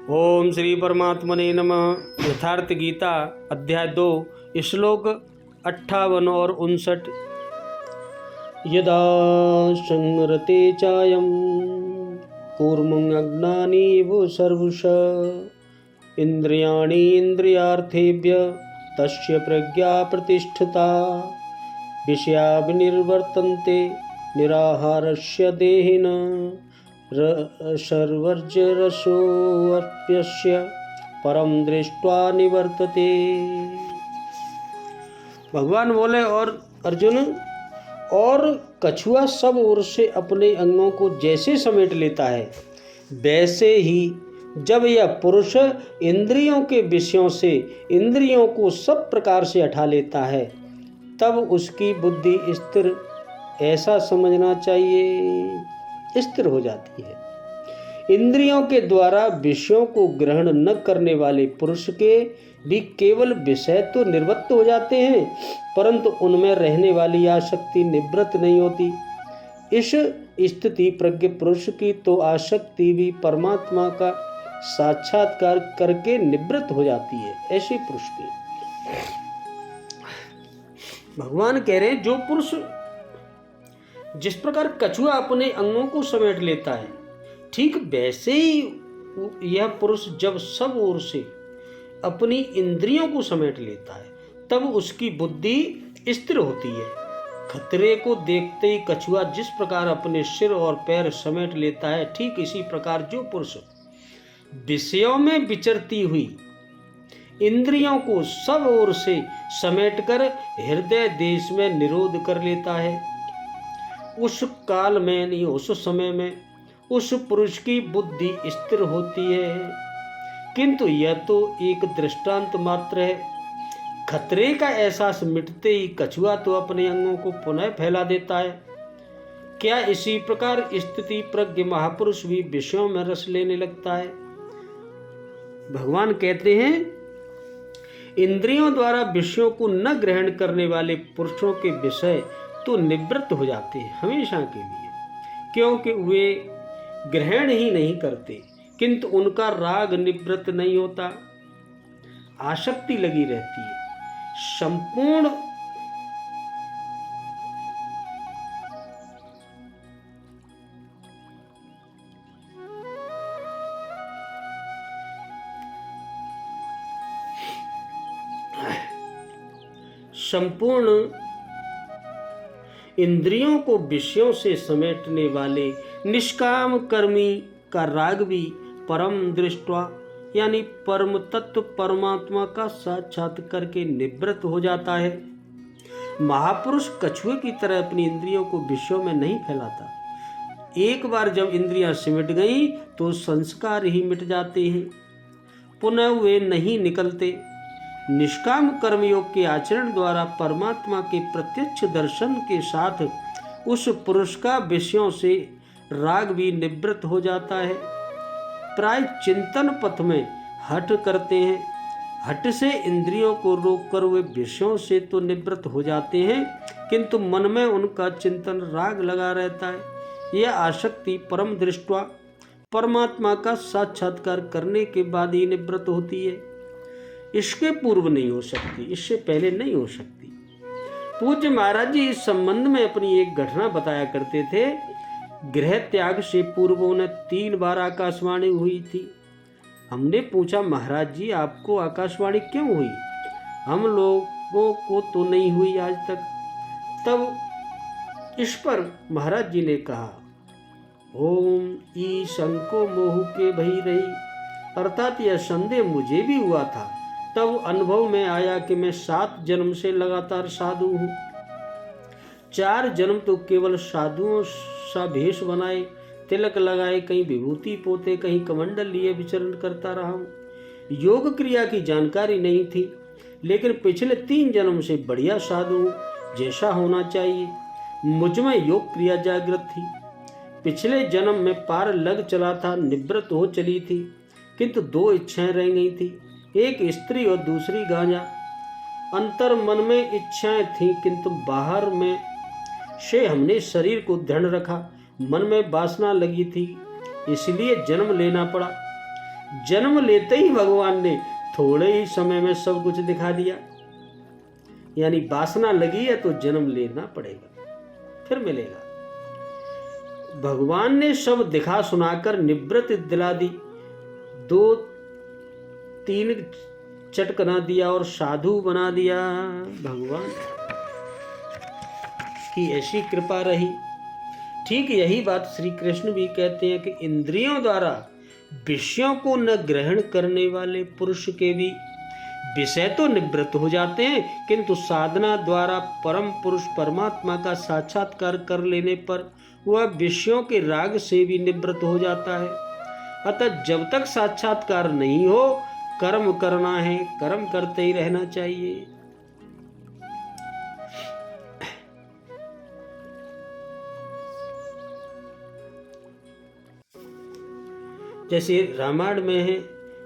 ओम श्री परमात्मने नमः। यथार्थ गीता अध्याय 2 श्लोक 58 और 59। यदा संरते चायं कूर्मं अज्ञानीव सर्वश इंद्रियाणि इंद्रियार्थेभ्य तस्य प्रज्ञा प्रतिष्ठिता विषया विनिर्वर्तन्ते निराहारस्य देहिन सर्वर्जरसोऽप्यस्य परम दृष्ट्वा निवर्तते। भगवान बोले, और अर्जुन, और कछुआ सब ओर से अपने अंगों को जैसे समेट लेता है, वैसे ही जब यह पुरुष इंद्रियों के विषयों से इंद्रियों को सब प्रकार से हटा लेता है, तब उसकी बुद्धि स्थिर, ऐसा समझना चाहिए, स्थिर हो जाती है। इंद्रियों के द्वारा विषयों को ग्रहण न करने वाले पुरुष के भी केवल विषय तो निवृत्त हो जाते हैं, परंतु उनमें रहने वाली आसक्ति निवृत्त नहीं होती। इस स्थिति प्रज्ञ पुरुष की तो आसक्ति भी परमात्मा का साक्षात्कार करके निवृत्त हो जाती है। ऐसे पुरुष की भगवान कह रहे हैं, जो पुरुष जिस प्रकार कछुआ अपने अंगों को समेट लेता है, ठीक वैसे ही यह पुरुष जब सब ओर से अपनी इंद्रियों को समेट लेता है, तब उसकी बुद्धि स्थिर होती है। खतरे को देखते ही कछुआ जिस प्रकार अपने सिर और पैर समेट लेता है, ठीक इसी प्रकार जो पुरुष विषयों में विचरती हुई इंद्रियों को सब ओर से समेटकर हृदय देश में निरोध कर लेता है, उस काल में नहीं, उस समय में उस पुरुष की बुद्धि स्थिर होती है। किंतु यह तो एक दृष्टांत मात्र है। खतरे का एहसास मिटते ही कछुआ तो अपने अंगों को पुनः फैला देता है। क्या इसी प्रकार स्थिति प्रज्ञ महापुरुष भी विषयों में रस लेने लगता है? भगवान कहते हैं, इंद्रियों द्वारा विषयों को न ग्रहण करने वाले पुरुषों के विषय तो निवृत्त हो जाते हैं हमेशा के लिए, क्योंकि वे ग्रहण ही नहीं करते, किंतु उनका राग निवृत्त नहीं होता, आसक्ति लगी रहती है। संपूर्ण इंद्रियों को विषयों से समेटने वाले निष्काम कर्मी का राग भी परम दृष्टवा यानी परम तत्व परमात्मा का साक्षात करके निवृत्त हो जाता है। महापुरुष कछुए की तरह अपनी इंद्रियों को विषयों में नहीं फैलाता। एक बार जब इंद्रियां सिमट गई तो संस्कार ही मिट जाते हैं, पुनः वे नहीं निकलते। निष्काम कर्मयोग के आचरण द्वारा परमात्मा के प्रत्यक्ष दर्शन के साथ उस पुरुष का विषयों से राग भी निवृत्त हो जाता है। प्राय चिंतन पथ में हठ करते हैं, हठ से इंद्रियों को रोककर वे विषयों से तो निवृत्त हो जाते हैं, किंतु मन में उनका चिंतन राग लगा रहता है। यह आसक्ति परम दृष्टवा परमात्मा का साक्षात्कार करने के बाद ही निवृत्त होती है, इसके पूर्व नहीं हो सकती, इससे पहले नहीं हो सकती। पूज्य महाराज जी इस संबंध में अपनी एक घटना बताया करते थे। गृह त्याग से पूर्व उन्हें 3 बार आकाशवाणी हुई थी। हमने पूछा, महाराज जी आपको आकाशवाणी क्यों हुई? हम लोगों को तो नहीं हुई आज तक। तब इस पर महाराज जी ने कहा, ओम ई शंको मोहु के भई रही, अर्थात यह संदेह मुझे भी हुआ था। तब अनुभव में आया कि मैं 7 जन्म से लगातार साधु हूँ। 4 जन्म तो केवल साधुओं सा भेष बनाए, तिलक लगाए, कहीं विभूति पोते, कहीं कमंडल लिए विचरण करता रहा हूँ। योग क्रिया की जानकारी नहीं थी, लेकिन पिछले 3 जन्म से बढ़िया साधु हूँ, जैसा होना चाहिए। मुझ में योग क्रिया जागृत थी। पिछले जन्म में पार लग चला था, निवृत्त हो चली थी, किंतु 2 इच्छाएं रह गई थी, एक स्त्री और दूसरी गांजा। अंतर मन में इच्छाएं थीं, किंतु बाहर में से हमने शरीर को दृढ़ रखा। मन में वासना लगी थी, इसलिए जन्म लेना पड़ा। जन्म लेते ही भगवान ने थोड़े ही समय में सब कुछ दिखा दिया। यानी वासना लगी है तो जन्म लेना पड़ेगा, फिर मिलेगा। भगवान ने सब दिखा सुनाकर निवृत्ति दिला दी, 2-3 चटकना दिया और साधु बना दिया। भगवान की ऐसी कृपा रही। ठीक यही बात श्री कृष्ण भी कहते हैं कि इंद्रियों द्वारा विषयों को न ग्रहण करने वाले पुरुष के भी विषय तो निवृत्त हो जाते हैं, किंतु साधना द्वारा परम पुरुष परमात्मा का साक्षात्कार कर लेने पर वह विषयों के राग से भी निवृत्त हो जाता है। अतः जब तक साक्षात्कार नहीं हो, कर्म करना है, कर्म करते ही रहना चाहिए। जैसे रामायण में है,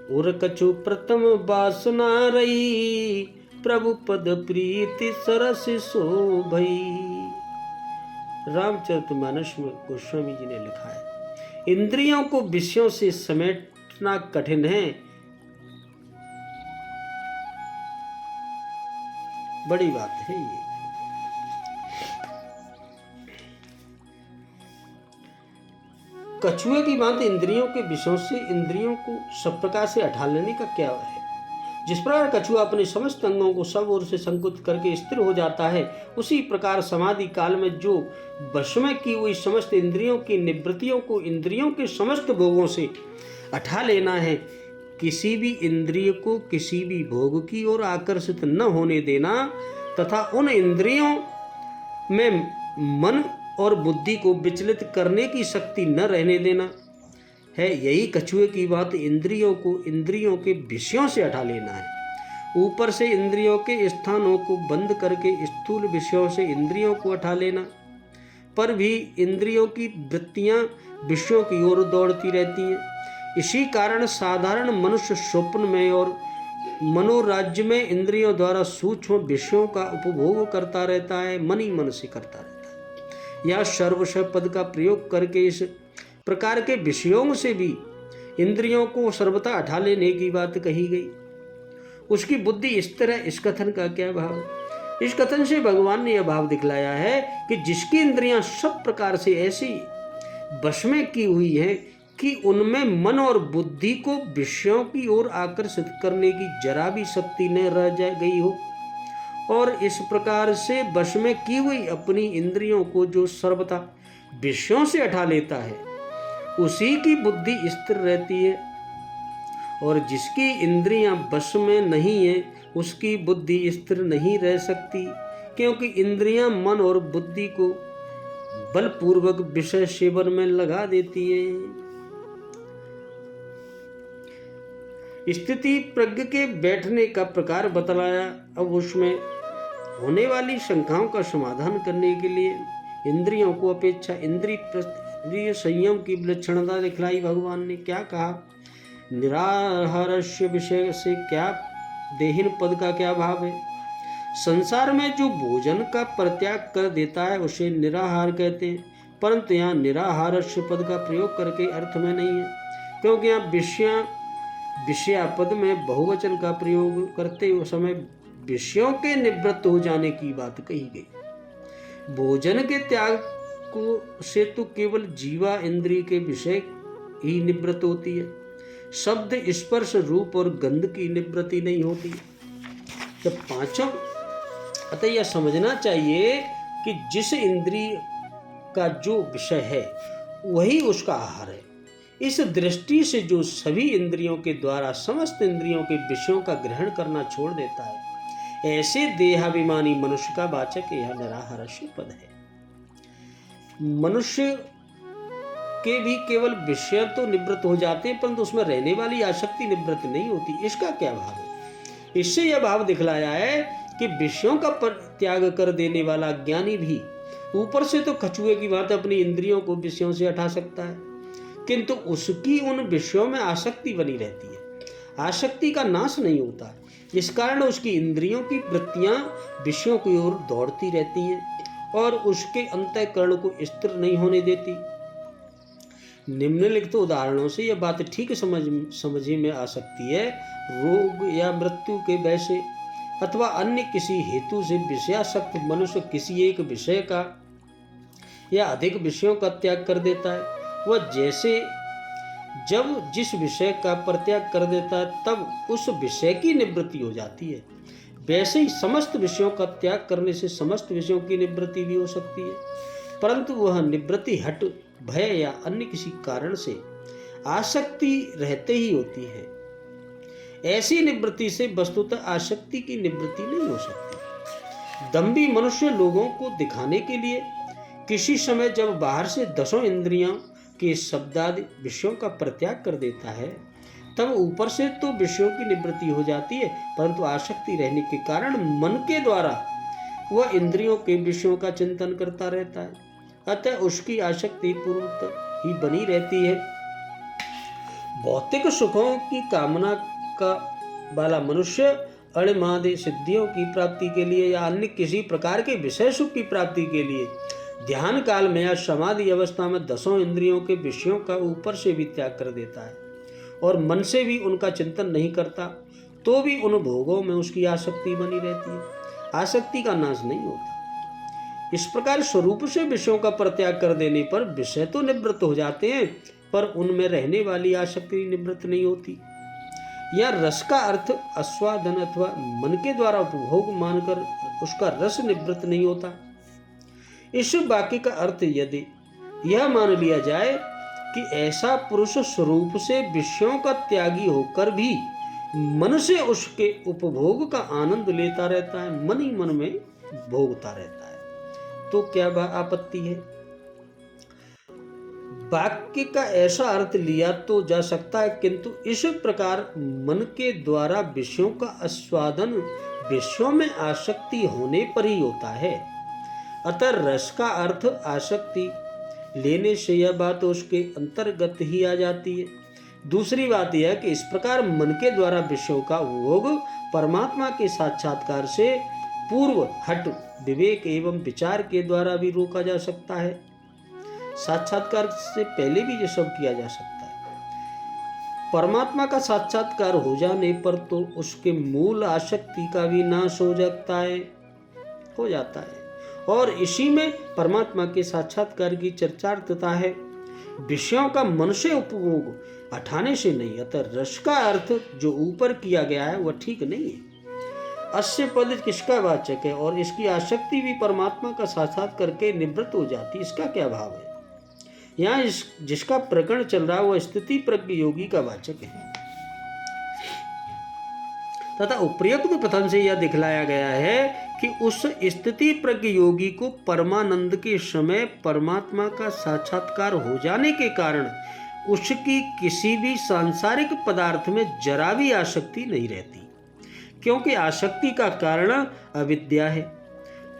उर कछु प्रथम वासना रही, प्रभु पद प्रीति सरस सो भई। रामचरितमानस में गोस्वामी जी ने लिखा है, इंद्रियों को विषयों से समेटना कठिन है, बड़ी बात है ये। कछुए की बात इंद्रियों के विषयों से इंद्रियों को सब प्रकार से हटा लेने का क्या है। जिस प्रकार कछुआ अपने समस्त अंगों को सब ओर से संकुचित करके स्थिर हो जाता है, उसी प्रकार समाधि काल में जो वश में की हुई समस्त इंद्रियों की निवृत्तियों को इंद्रियों के समस्त भोगों से हटा लेना है। किसी भी इंद्रिय को किसी भी भोग की ओर आकर्षित न होने देना तथा उन इंद्रियों में मन और बुद्धि को विचलित करने की शक्ति न रहने देना है। यही कछुए की बात। इंद्रियों को इंद्रियों के विषयों से हटा लेना है। ऊपर से इंद्रियों के स्थानों को बंद करके स्थूल विषयों से इंद्रियों को हटा लेना पर भी इंद्रियों की वृत्तियां विषयों की ओर दौड़ती रहती हैं। इसी कारण साधारण मनुष्य स्वप्न में और मनोराज्य में इंद्रियों द्वारा सूक्ष्म विषयों का उपभोग करता रहता है, मन ही मन से करता रहता है। या सर्वश पद का प्रयोग करके इस प्रकार के विषयों से भी इंद्रियों को सर्वथा हटा लेने की बात कही गई। उसकी बुद्धि स्थिर है, इस कथन का क्या भाव है। इस कथन से भगवान ने यह भाव दिखलाया है कि जिसकी इंद्रियां सब प्रकार से ऐसी वश में की हुई है कि उनमें मन और बुद्धि को विषयों की ओर आकर्षित करने की जरा भी शक्ति न रह जा गई हो, और इस प्रकार से वश में की हुई अपनी इंद्रियों को जो सर्वथा विषयों से हटा लेता है, उसी की बुद्धि स्थिर रहती है। और जिसकी इंद्रियां वश में नहीं है, उसकी बुद्धि स्थिर नहीं रह सकती, क्योंकि इंद्रियां मन और बुद्धि को बलपूर्वक विषय सेवन में लगा देती हैं। स्थिति प्रज्ञ के बैठने का प्रकार बतलाया। अब उसमें होने वाली शंकाओं का समाधान करने के लिए इंद्रियों को अपेक्षा इंद्रिय संयम की विलक्षणता दिखलाई। भगवान ने क्या कहा, निराहारस्य विषय से क्या देहीन पद का क्या भाव है। संसार में जो भोजन का परित्याग कर देता है उसे निराहार कहते हैं, परंतु यहाँ निराहारस्य पद का प्रयोग करके अर्थ में नहीं है, क्योंकि यहाँ विषया पद में बहुवचन का प्रयोग करते हुए समय विषयों के निवृत्त हो जाने की बात कही गई। भोजन के त्याग को से तो केवल जीवा इंद्रिय के विषय ही निवृत्त होती है, शब्द स्पर्श रूप और गंध की निवृत्ति नहीं होती। जब पांचों, अतः यह समझना चाहिए कि जिस इंद्रिय का जो विषय है वही उसका आहार है। इस दृष्टि से जो सभी इंद्रियों के द्वारा समस्त इंद्रियों के विषयों का ग्रहण करना छोड़ देता है, ऐसे देहाभिमानी मनुष्य का वाचक यह निराहारस्य पद है। मनुष्य के भी केवल विषय तो निवृत्त हो जाते हैं, परंतु उसमें रहने वाली आसक्ति निवृत्त नहीं होती। इसका क्या भाव है। इससे यह भाव दिखलाया है कि विषयों का त्याग कर देने वाला ज्ञानी भी ऊपर से तो कछुए की बात अपनी इंद्रियों को विषयों से हटा सकता है, किंतु उसकी उन विषयों में आसक्ति बनी रहती है। आसक्ति का नाश नहीं होता, इस कारण उसकी इंद्रियों की वृत्तियां विषयों की ओर दौड़ती रहती हैं और उसके अंतःकरण को स्थिर नहीं होने देती। निम्नलिखित उदाहरणों से यह बात ठीक समझी में आ सकती है। रोग या मृत्यु के भय से अथवा अन्य किसी हेतु से विषयासक्त मनुष्य किसी एक विषय का या अधिक विषयों का त्याग कर देता है। वह जैसे जब जिस विषय का परित्याग कर देता है तब उस विषय की निवृत्ति हो जाती है, वैसे ही समस्त विषयों का त्याग करने से समस्त विषयों की निवृत्ति भी हो सकती है, परंतु वह निवृत्ति हट, भय या अन्य किसी कारण से आसक्ति रहते ही होती है। ऐसी निवृत्ति से वस्तुतः आसक्ति की निवृत्ति नहीं हो सकती। दंभी मनुष्य लोगों को दिखाने के लिए किसी समय जब बाहर से 10 इंद्रियों के शब्दादि विषयों का परित्याग कर देता है तब ऊपर से तो विषयों की निवृत्ति हो जाती है, परंतु आसक्ति रहने के कारण मन के द्वारा वह इंद्रियों के विषयों का चिंतन करता रहता है, अतः उसकी आसक्ति पूर्वतः ही बनी रहती है। भौतिक सुखों की कामना का वाला मनुष्य अणिमादि सिद्धियों की प्राप्ति के लिए या अन्य किसी प्रकार के विषय सुख की प्राप्ति के लिए ध्यान काल में या समाधि अवस्था में 10 इंद्रियों के विषयों का ऊपर से भी त्याग कर देता है और मन से भी उनका चिंतन नहीं करता, तो भी उन भोगों में उसकी आसक्ति बनी रहती है, आसक्ति का नाश नहीं होता। इस प्रकार स्वरूप से विषयों का परित्याग कर देने पर विषय तो निवृत्त हो जाते हैं, पर उनमें रहने वाली आसक्ति निवृत्त नहीं होती। यह रस का अर्थ आस्वादन अथवा मन के द्वारा उपभोग मानकर उसका रस निवृत्त नहीं होता। इस वाक्य का अर्थ यदि यह मान लिया जाए कि ऐसा पुरुष स्वरूप से विषयों का त्यागी होकर भी मन से उसके उपभोग का आनंद लेता रहता है, मन ही मन में भोगता रहता है, तो क्या आपत्ति है? वाक्य का ऐसा अर्थ लिया तो जा सकता है, किंतु इस प्रकार मन के द्वारा विषयों का आस्वादन विषयों में आसक्ति होने पर ही होता है। अतः रस का अर्थ आसक्ति लेने से यह बात उसके अंतर्गत ही आ जाती है। दूसरी बात यह कि इस प्रकार मन के द्वारा विषयों का उपभोग परमात्मा के साक्षात्कार से पूर्व हट विवेक एवं विचार के द्वारा भी रोका जा सकता है। साक्षात्कार से पहले भी ये सब किया जा सकता है। परमात्मा का साक्षात्कार हो जाने पर तो उसके मूल आसक्ति का भी नाश हो जाता है और इसी में परमात्मा के साक्षात्कार की चर्चार्थता है, विषयों का मन से उपभोग हटाने से नहीं। अतः रस का अर्थ जो ऊपर किया गया है वह ठीक नहीं है। अस्य पद किसका वाचक है और इसकी आसक्ति भी परमात्मा का साक्षात्कार करके निवृत्त हो जाती, इसका क्या भाव है? यहाँ जिसका प्रकरण चल रहा है वह स्थिति प्रज्ञ योगी का वाचक है तथा उपर्युक्त कथन से यह दिखलाया गया है कि उस स्थिति प्रज्ञ योगी को परमानंद के समय परमात्मा का साक्षात्कार हो जाने के कारण उसकी किसी भी सांसारिक पदार्थ में जरा भी आसक्ति नहीं रहती, क्योंकि आसक्ति का कारण अविद्या है।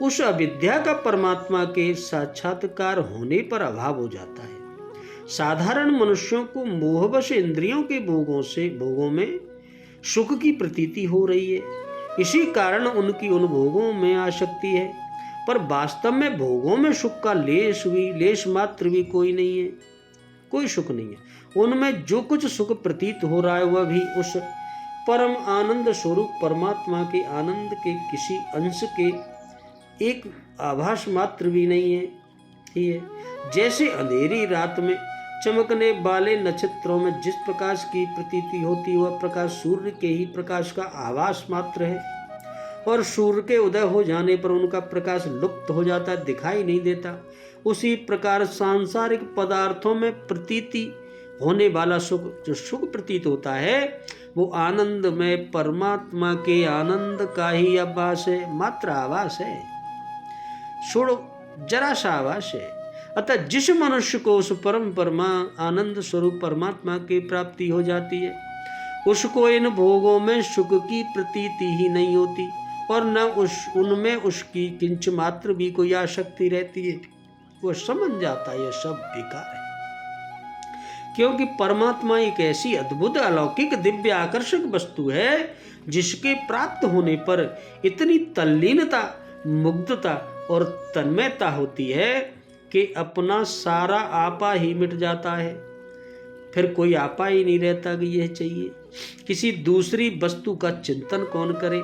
उस अविद्या का परमात्मा के साक्षात्कार होने पर अभाव हो जाता है। साधारण मनुष्यों को मोहवश इंद्रियों के भोगों में सुख की प्रतीति हो रही है, इसी कारण उनकी उन भोगों में आसक्ति है, पर वास्तव में भोगों में सुख का लेश मात्र भी कोई सुख नहीं है। उनमें जो कुछ सुख प्रतीत हो रहा है वह भी उस परम आनंद स्वरूप परमात्मा के आनंद के किसी अंश के एक आभास मात्र भी नहीं है। जैसे अंधेरी रात में चमकने वाले नक्षत्रों में जिस प्रकाश की प्रतीति होती है वह प्रकाश सूर्य के ही प्रकाश का आभास मात्र है, और सूर्य के उदय हो जाने पर उनका प्रकाश लुप्त हो जाता है, दिखाई नहीं देता। उसी प्रकार सांसारिक पदार्थों में प्रतीति होने वाला सुख, जो सुख प्रतीत होता है वो आनंद में परमात्मा के आनंद का ही आभास है, मात्र आभास है, जरा सा आभास है। अतः जिस मनुष्य को उस परम आनंद स्वरूप परमात्मा की प्राप्ति हो जाती है उसको इन भोगों में सुख की प्रतीति ही नहीं होती और न उनमें उसकी किंच मात्र भी कोई आसक्ति रहती है। वो समझ जाता है यह सब बेकार है, क्योंकि परमात्मा एक ऐसी अद्भुत अलौकिक दिव्य आकर्षक वस्तु है जिसके प्राप्त होने पर इतनी तल्लीनता, मुग्धता और तन्मयता होती है कि अपना सारा आपा ही मिट जाता है। फिर कोई आपा ही नहीं रहता कि यह चाहिए। किसी दूसरी वस्तु का चिंतन कौन करे।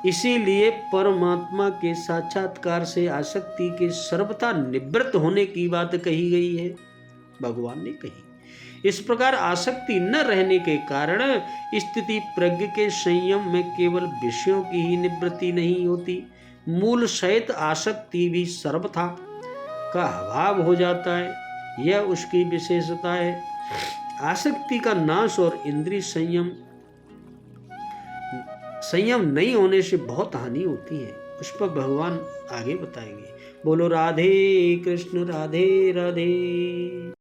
इसीलिए परमात्मा के साक्षात्कार से आसक्ति के सर्वथा निवृत्त होने की बात कही गई है, भगवान ने कही। इस प्रकार आसक्ति न रहने के कारण स्थिति प्रज्ञ के संयम में केवल विषयों की ही निवृत्ति नहीं होती, मूल सहित आसक्ति भी सर्वथा का अभाव हो जाता है। यह उसकी विशेषता है। आसक्ति का नाश और इंद्रिय संयम नहीं होने से बहुत हानि होती है। उस पर भगवान आगे बताएंगे। बोलो राधे कृष्ण राधे राधे।